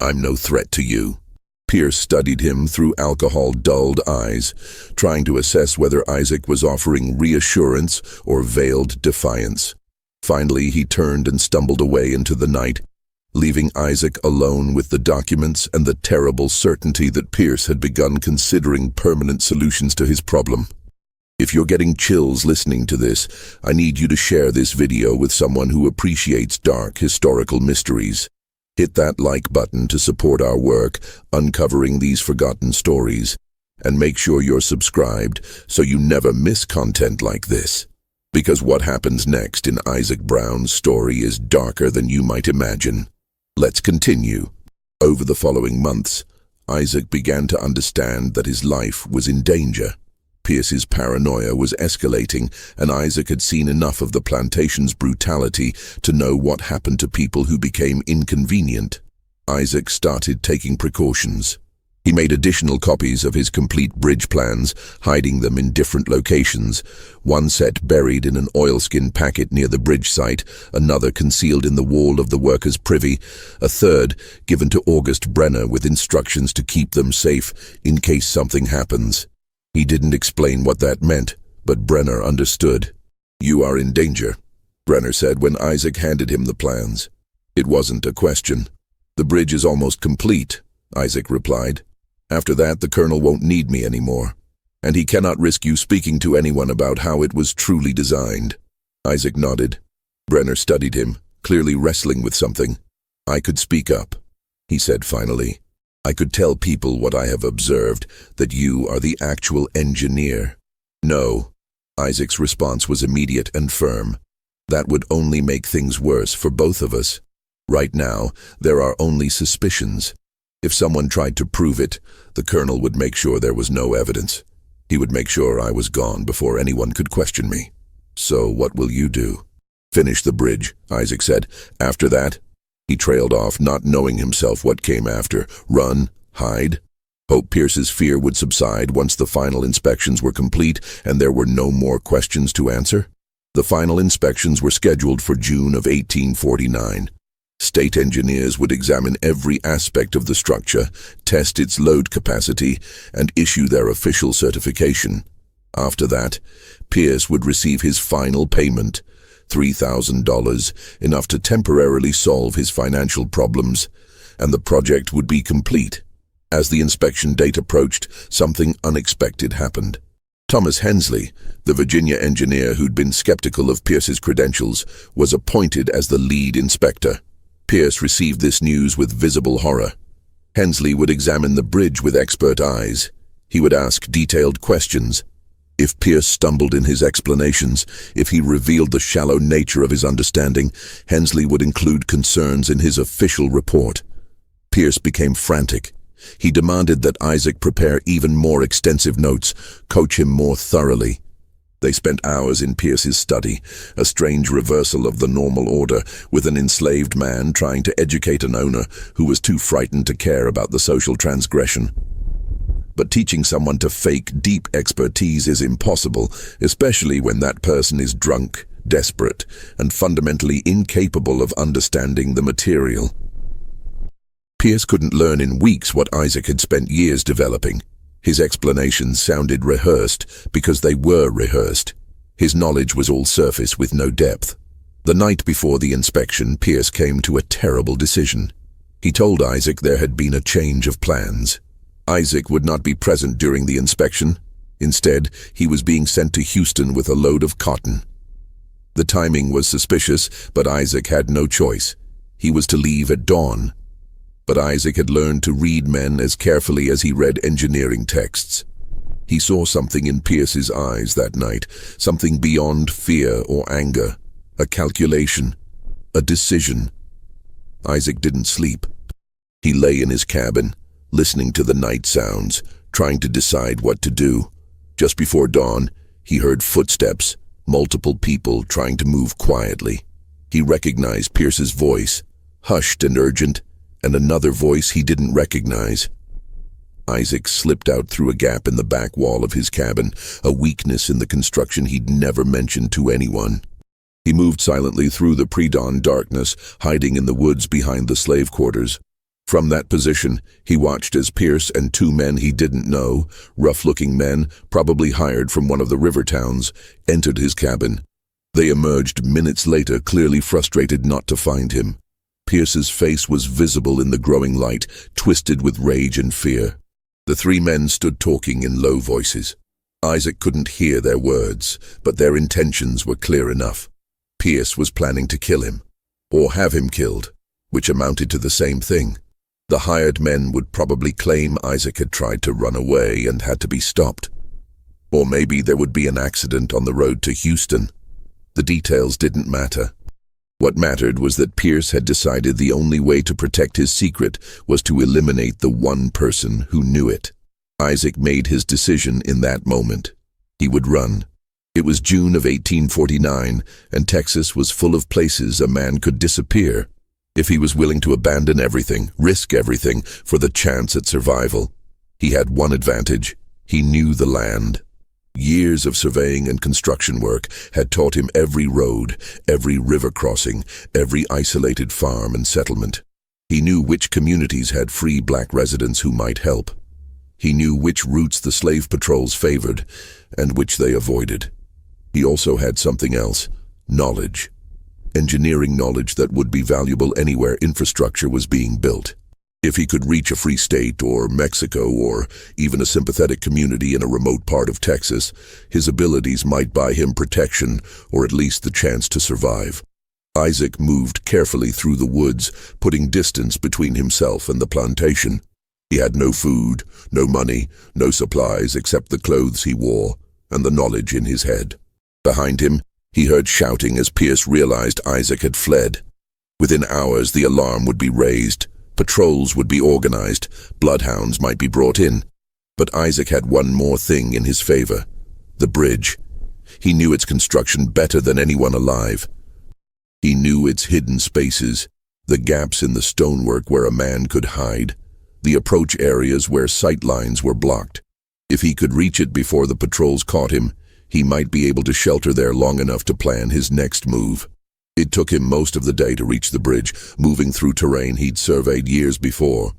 Speaker 1: I'm no threat to you." Pierce studied him through alcohol-dulled eyes, trying to assess whether Isaac was offering reassurance or veiled defiance. Finally, he turned and stumbled away into the night, leaving Isaac alone with the documents and the terrible certainty that Pierce had begun considering permanent solutions to his problem. If you're getting chills listening to this, I need you to share this video with someone who appreciates dark historical mysteries. Hit that like button to support our work, uncovering these forgotten stories. And make sure you're subscribed so you never miss content like this. Because what happens next in Isaac Brown's story is darker than you might imagine. Let's continue. Over the following months, Isaac began to understand that his life was in danger. Pierce's paranoia was escalating, and Isaac had seen enough of the plantation's brutality to know what happened to people who became inconvenient. Isaac started taking precautions. He made additional copies of his complete bridge plans, hiding them in different locations, one set buried in an oilskin packet near the bridge site, another concealed in the wall of the workers' privy, a third given to August Brenner with instructions to keep them safe in case something happens. He didn't explain what that meant, but Brenner understood. "You are in danger," Brenner said when Isaac handed him the plans. It wasn't a question. "The bridge is almost complete," Isaac replied. "After that, the colonel won't need me anymore, and he cannot risk you speaking to anyone about how it was truly designed." Isaac nodded. Brenner studied him, clearly wrestling with something. "I could speak up," he said finally. "I could tell people what I have observed, that you are the actual engineer." "No." Isaac's response was immediate and firm. "That would only make things worse for both of us. Right now, there are only suspicions. If someone tried to prove it, the colonel would make sure there was no evidence. He would make sure I was gone before anyone could question me. So what will you do?" "Finish the bridge," Isaac said. "After that?" He trailed off, not knowing himself what came after. Run? Hide? Hope Pierce's fear would subside once the final inspections were complete and there were no more questions to answer? The final inspections were scheduled for June of 1849. State engineers would examine every aspect of the structure, test its load capacity, and issue their official certification. After that, Pierce would receive his final payment, $3,000, enough to temporarily solve his financial problems, and the project would be complete. As the inspection date approached, something unexpected happened. Thomas Hensley, the Virginia engineer who'd been skeptical of Pierce's credentials, was appointed as the lead inspector. Pierce received this news with visible horror. Hensley would examine the bridge with expert eyes. He would ask detailed questions. If Pierce stumbled in his explanations, if he revealed the shallow nature of his understanding, Hensley would include concerns in his official report. Pierce became frantic. He demanded that Isaac prepare even more extensive notes, coach him more thoroughly. They spent hours in Pierce's study, a strange reversal of the normal order, with an enslaved man trying to educate an owner who was too frightened to care about the social transgression. But teaching someone to fake deep expertise is impossible, especially when that person is drunk, desperate, and fundamentally incapable of understanding the material. Pierce couldn't learn in weeks what Isaac had spent years developing. His explanations sounded rehearsed because they were rehearsed. His knowledge was all surface with no depth. The night before the inspection, Pierce came to a terrible decision. He told Isaac there had been a change of plans. Isaac would not be present during the inspection. Instead, he was being sent to Houston with a load of cotton. The timing was suspicious, but Isaac had no choice. He was to leave at dawn. But Isaac had learned to read men as carefully as he read engineering texts. He saw something in Pierce's eyes that night, something beyond fear or anger, a calculation, a decision. Isaac didn't sleep. He lay in his cabin, listening to the night sounds, trying to decide what to do. Just before dawn, he heard footsteps, multiple people trying to move quietly. He recognized Pierce's voice, hushed and urgent, and another voice he didn't recognize. Isaac slipped out through a gap in the back wall of his cabin, a weakness in the construction he'd never mentioned to anyone. He moved silently through the pre-dawn darkness, hiding in the woods behind the slave quarters. From that position, he watched as Pierce and two men he didn't know, rough-looking men, probably hired from one of the river towns, entered his cabin. They emerged minutes later, clearly frustrated not to find him. Pierce's face was visible in the growing light, twisted with rage and fear. The three men stood talking in low voices. Isaac couldn't hear their words, but their intentions were clear enough. Pierce was planning to kill him, or have him killed, which amounted to the same thing. The hired men would probably claim Isaac had tried to run away and had to be stopped. Or maybe there would be an accident on the road to Houston. The details didn't matter. What mattered was that Pierce had decided the only way to protect his secret was to eliminate the one person who knew it. Isaac made his decision in that moment. He would run. It was June of 1849, and Texas was full of places a man could disappear if he was willing to abandon everything, risk everything, for the chance at survival. He had one advantage. He knew the land. Years of surveying and construction work had taught him every road, every river crossing, every isolated farm and settlement. He knew which communities had free black residents who might help. He knew which routes the slave patrols favored and which they avoided. He also had something else: knowledge. Engineering knowledge that would be valuable anywhere infrastructure was being built. If he could reach a free state or Mexico or even a sympathetic community in a remote part of Texas, his abilities might buy him protection or at least the chance to survive. Isaac moved carefully through the woods, putting distance between himself and the plantation. He had no food, no money, no supplies except the clothes he wore and the knowledge in his head. Behind him, he heard shouting as Pierce realized Isaac had fled. Within hours, the alarm would be raised. Patrols would be organized, bloodhounds might be brought in. But Isaac had one more thing in his favor: the bridge. He knew its construction better than anyone alive. He knew its hidden spaces, the gaps in the stonework where a man could hide, the approach areas where sight lines were blocked. If he could reach it before the patrols caught him, he might be able to shelter there long enough to plan his next move. It took him most of the day to reach the bridge, moving through terrain he'd surveyed years before.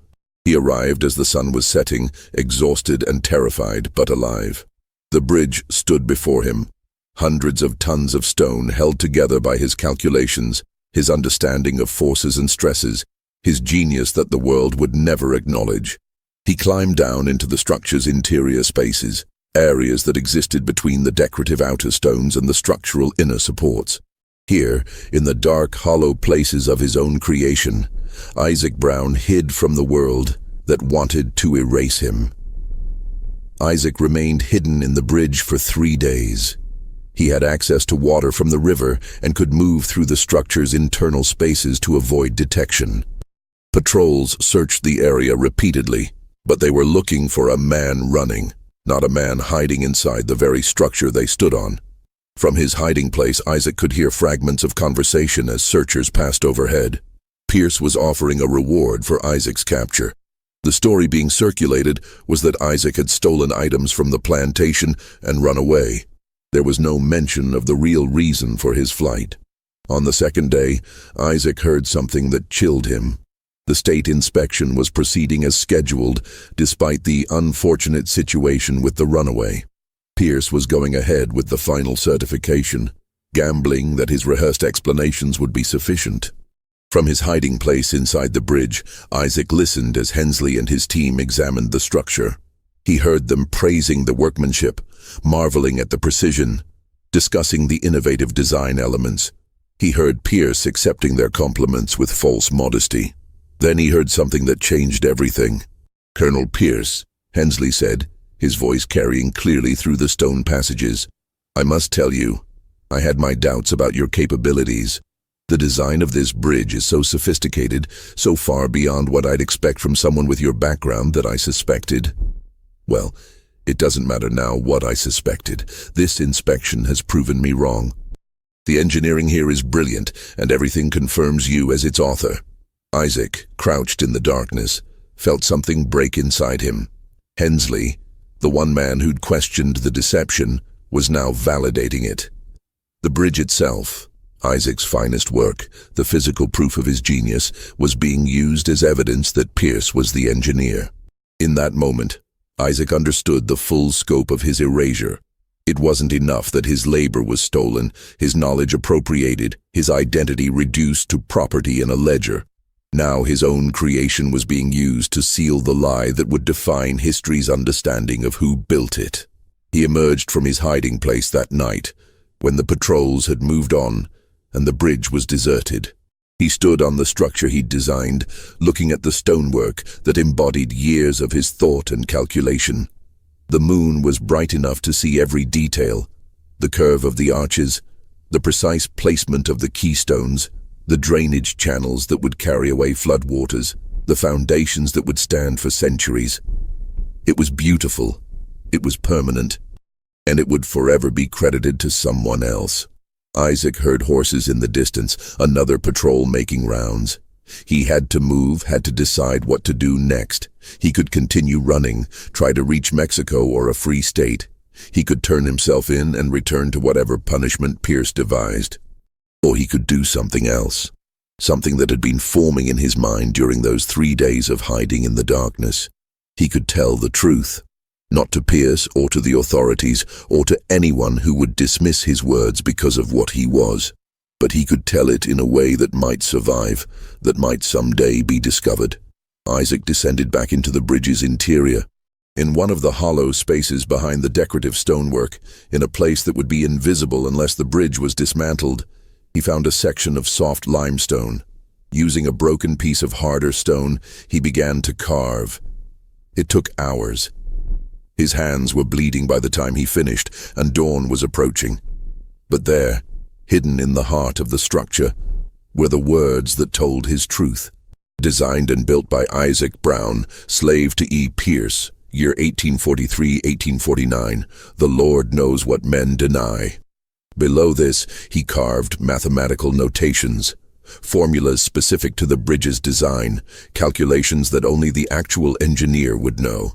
Speaker 1: He arrived as the sun was setting, exhausted and terrified, but alive. The bridge stood before him, hundreds of tons of stone held together by his calculations, his understanding of forces and stresses, his genius that the world would never acknowledge. He climbed down into the structure's interior spaces, areas that existed between the decorative outer stones and the structural inner supports. Here, in the dark, hollow places of his own creation, Isaac Brown hid from the world that wanted to erase him. Isaac remained hidden in the bridge for 3 days. He had access to water from the river and could move through the structure's internal spaces to avoid detection. Patrols searched the area repeatedly, but they were looking for a man running, not a man hiding inside the very structure they stood on. From his hiding place, Isaac could hear fragments of conversation as searchers passed overhead. Pierce was offering a reward for Isaac's capture. The story being circulated was that Isaac had stolen items from the plantation and run away. There was no mention of the real reason for his flight. On the second day, Isaac heard something that chilled him. The state inspection was proceeding as scheduled, despite the unfortunate situation with the runaway. Pierce was going ahead with the final certification, gambling that his rehearsed explanations would be sufficient. From his hiding place inside the bridge, Isaac listened as Hensley and his team examined the structure. He heard them praising the workmanship, marveling at the precision, discussing the innovative design elements. He heard Pierce accepting their compliments with false modesty. Then he heard something that changed everything. "Colonel Pierce," Hensley said, his voice carrying clearly through the stone passages, "I must tell you, I had my doubts about your capabilities. The design of this bridge is so sophisticated, so far beyond what I'd expect from someone with your background that I suspected. Well, it doesn't matter now what I suspected. This inspection has proven me wrong. The engineering here is brilliant, and everything confirms you as its author." Isaac, crouched in the darkness, felt something break inside him. Hensley, the one man who'd questioned the deception, was now validating it. The bridge itself, Isaac's finest work, the physical proof of his genius, was being used as evidence that Pierce was the engineer. In that moment, Isaac understood the full scope of his erasure. It wasn't enough that his labor was stolen, his knowledge appropriated, his identity reduced to property in a ledger. Now his own creation was being used to seal the lie that would define history's understanding of who built it. He emerged from his hiding place that night, when the patrols had moved on and the bridge was deserted. He stood on the structure he'd designed, looking at the stonework that embodied years of his thought and calculation. The moon was bright enough to see every detail: the curve of the arches, the precise placement of the keystones, The drainage channels that would carry away floodwaters, the foundations that would stand for centuries. It was beautiful, it was permanent, and it would forever be credited to someone else. Isaac heard horses in the distance, another patrol making rounds. He had to move, had to decide what to do next. He could continue running, try to reach Mexico or a free state. He could turn himself in and return to whatever punishment Pierce devised. Or he could do something else, something that had been forming in his mind during those 3 days of hiding in the darkness. He could tell the truth, not to Pierce or to the authorities or to anyone who would dismiss his words because of what he was. But he could tell it in a way that might survive, that might someday be discovered. Isaac descended back into the bridge's interior. In one of the hollow spaces behind the decorative stonework, in a place that would be invisible unless the bridge was dismantled, he found a section of soft limestone. Using a broken piece of harder stone, he began to carve. It took hours. His hands were bleeding by the time he finished, and dawn was approaching. But there, hidden in the heart of the structure, were the words that told his truth. Designed and built by Isaac Brown, slave to E. Pierce, year 1843-1849, the Lord knows what men deny. Below this, he carved mathematical notations, formulas specific to the bridge's design, calculations that only the actual engineer would know.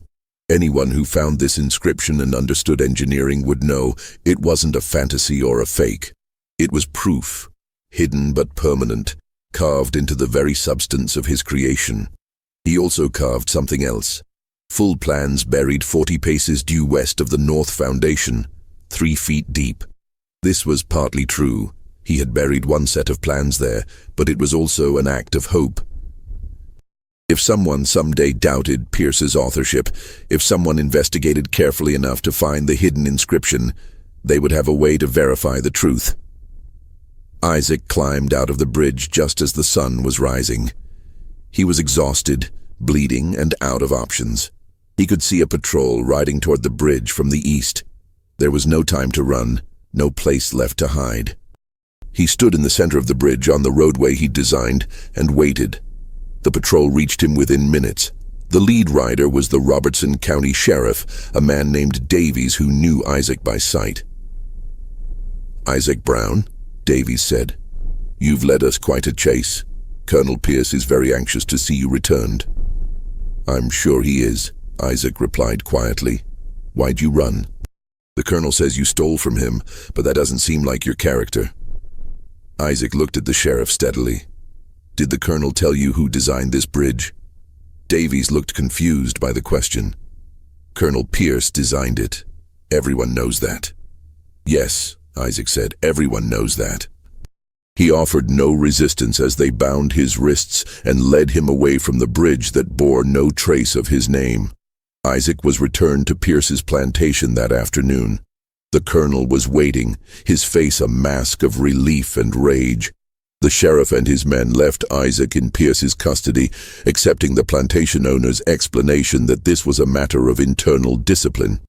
Speaker 1: Anyone who found this inscription and understood engineering would know it wasn't a fantasy or a fake. It was proof, hidden but permanent, carved into the very substance of his creation. He also carved something else. Full plans buried 40 paces due west of the north foundation, 3 feet deep. This was partly true. He had buried one set of plans there, but it was also an act of hope. If someone someday doubted Pierce's authorship, if someone investigated carefully enough to find the hidden inscription, they would have a way to verify the truth. Isaac climbed out of the bridge just as the sun was rising. He was exhausted, bleeding, and out of options. He could see a patrol riding toward the bridge from the east. There was no time to run, no place left to hide. He stood in the center of the bridge on the roadway he'd designed and waited. The patrol reached him within minutes. The lead rider was the Robertson County Sheriff, a man named Davies who knew Isaac by sight. "Isaac Brown," Davies said, "you've led us quite a chase. Colonel Pierce is very anxious to see you returned." "I'm sure he is," Isaac replied quietly. "Why'd you run?" "The colonel says you stole from him, but that doesn't seem like your character." Isaac looked at the sheriff steadily. "Did the colonel tell you who designed this bridge?" Davies looked confused by the question. "Colonel Pierce designed it. Everyone knows that." "Yes," Isaac said, "everyone knows that." He offered no resistance as they bound his wrists and led him away from the bridge that bore no trace of his name. Isaac was returned to Pierce's plantation that afternoon. The colonel was waiting, his face a mask of relief and rage. The sheriff and his men left Isaac in Pierce's custody, accepting the plantation owner's explanation that this was a matter of internal discipline.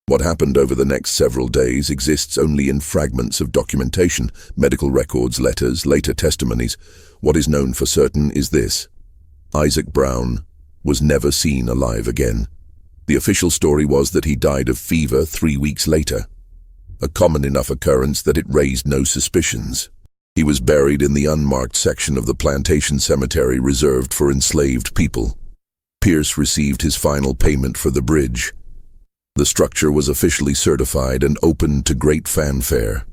Speaker 1: What happened over the next several days exists only in fragments of documentation, medical records, letters, later testimonies. What is known for certain is this: Isaac Brown was never seen alive again. The official story was that he died of fever 3 weeks later, a common enough occurrence that it raised no suspicions. He was buried in the unmarked section of the plantation cemetery reserved for enslaved people. Pierce received his final payment for the bridge. The structure was officially certified and opened to great fanfare.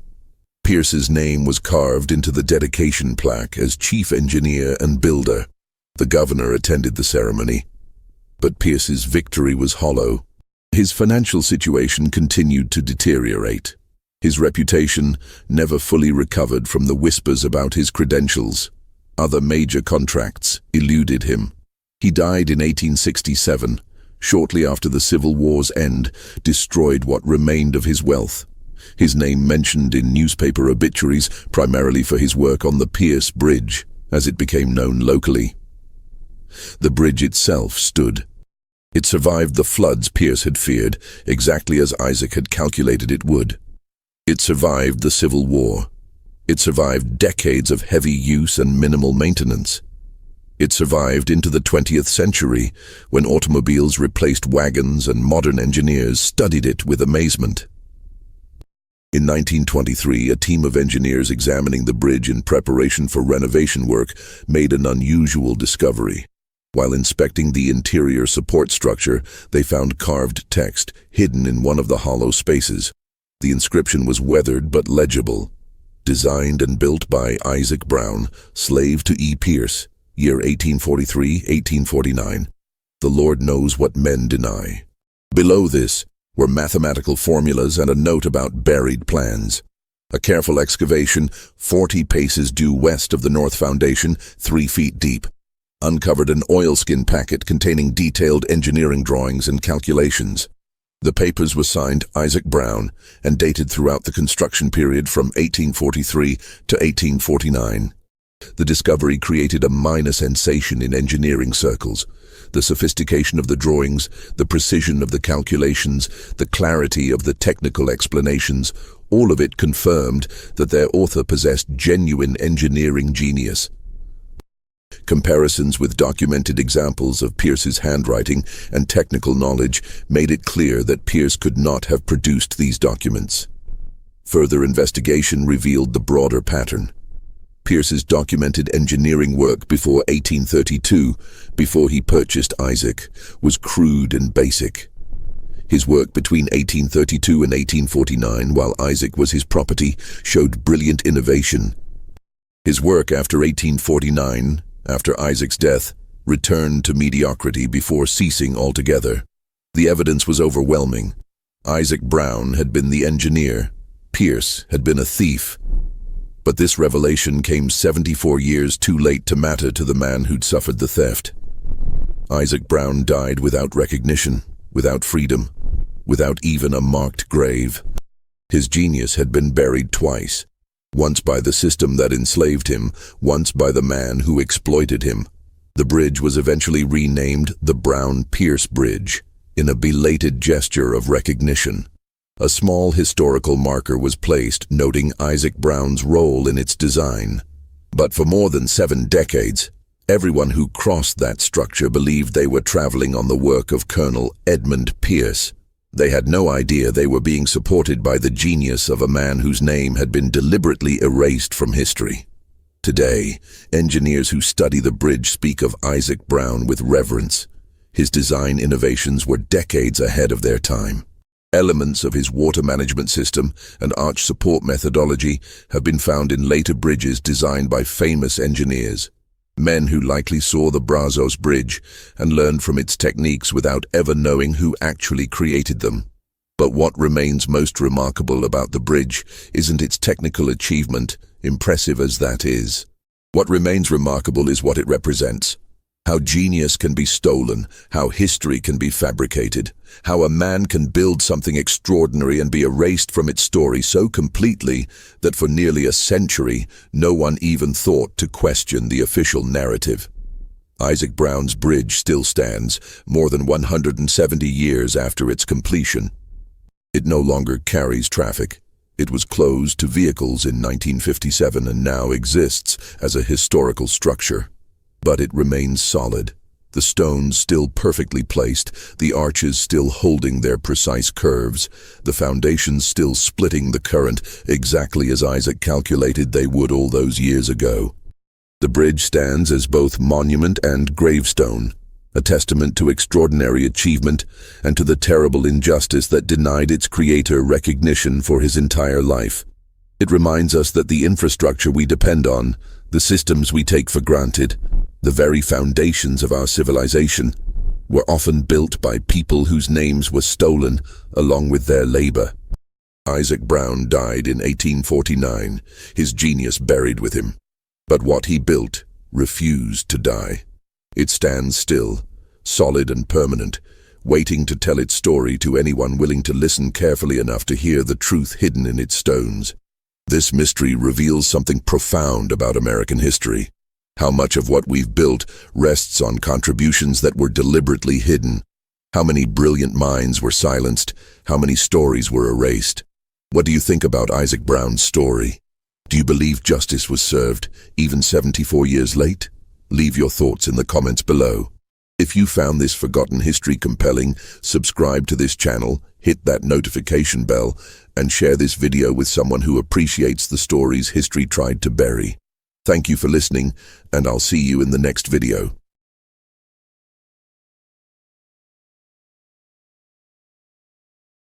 Speaker 1: Pierce's name was carved into the dedication plaque as chief engineer and builder. The governor attended the ceremony. But Pierce's victory was hollow. His financial situation continued to deteriorate. His reputation never fully recovered from the whispers about his credentials. Other major contracts eluded him. He died in 1867, shortly after the Civil War's end destroyed what remained of his wealth. His name mentioned in newspaper obituaries, primarily for his work on the Pierce Bridge, as it became known locally. The bridge itself stood. It survived the floods Pierce had feared, exactly as Isaac had calculated it would. It survived the Civil War. It survived decades of heavy use and minimal maintenance. It survived into the 20th century, when automobiles replaced wagons and modern engineers studied it with amazement. In 1923, a team of engineers examining the bridge in preparation for renovation work made an unusual discovery. While inspecting the interior support structure, they found carved text hidden in one of the hollow spaces. The inscription was weathered but legible. Designed and built by Isaac Brown, slave to E. Pierce, year 1843-1849. The Lord knows what men deny. Below this were mathematical formulas and a note about buried plans. A careful excavation, 40 paces due west of the North Foundation, 3 feet deep, uncovered an oilskin packet containing detailed engineering drawings and calculations. The papers were signed Isaac Brown and dated throughout the construction period from 1843 to 1849. The discovery created a minor sensation in engineering circles. The sophistication of the drawings, the precision of the calculations, the clarity of the technical explanations, all of it confirmed that their author possessed genuine engineering genius. Comparisons with documented examples of Pierce's handwriting and technical knowledge made it clear that Pierce could not have produced these documents. Further investigation revealed the broader pattern. Pierce's documented engineering work before 1832, before he purchased Isaac, was crude and basic. His work between 1832 and 1849, while Isaac was his property, showed brilliant innovation. His work after 1849, after Isaac's death, returned to mediocrity before ceasing altogether. The evidence was overwhelming. Isaac Brown had been the engineer. Pierce had been a thief. But this revelation came 74 years too late to matter to the man who'd suffered the theft. Isaac Brown died without recognition, without freedom, without even a marked grave. His genius had been buried twice, once by the system that enslaved him, once by the man who exploited him. The bridge was eventually renamed the Brown-Pierce Bridge, in a belated gesture of recognition. A small historical marker was placed noting Isaac Brown's role in its design. But for more than 7 decades, everyone who crossed that structure believed they were traveling on the work of Colonel Edmund Pierce. They had no idea they were being supported by the genius of a man whose name had been deliberately erased from history. Today, engineers who study the bridge speak of Isaac Brown with reverence. His design innovations were decades ahead of their time. Elements of his water management system and arch support methodology have been found in later bridges designed by famous engineers. Men who likely saw the Brazos Bridge and learned from its techniques without ever knowing who actually created them. But what remains most remarkable about the bridge isn't its technical achievement, impressive as that is. What remains remarkable is what it represents. How genius can be stolen, how history can be fabricated, how a man can build something extraordinary and be erased from its story so completely that for nearly a century no one even thought to question the official narrative. Isaac Brown's bridge still stands, more than 170 years after its completion. It no longer carries traffic. It was closed to vehicles in 1957 and now exists as a historical structure. But it remains solid. The stones still perfectly placed, the arches still holding their precise curves, the foundations still splitting the current exactly as Isaac calculated they would all those years ago. The bridge stands as both monument and gravestone, a testament to extraordinary achievement and to the terrible injustice that denied its creator recognition for his entire life. It reminds us that the infrastructure we depend on, the systems we take for granted, the very foundations of our civilization, were often built by people whose names were stolen along with their labor. Isaac Brown died in 1849, his genius buried with him. But what he built refused to die. It stands still, solid and permanent, waiting to tell its story to anyone willing to listen carefully enough to hear the truth hidden in its stones. This mystery reveals something profound about American history. How much of what we've built rests on contributions that were deliberately hidden. How many brilliant minds were silenced? How many stories were erased? What do you think about Isaac Brown's story? Do you believe justice was served, even 74 years late? Leave your thoughts in the comments below. If you found this forgotten history compelling, subscribe to this channel, hit that notification bell, and share this video with someone who appreciates the stories history tried to bury. Thank you for listening, and I'll see you in the next video.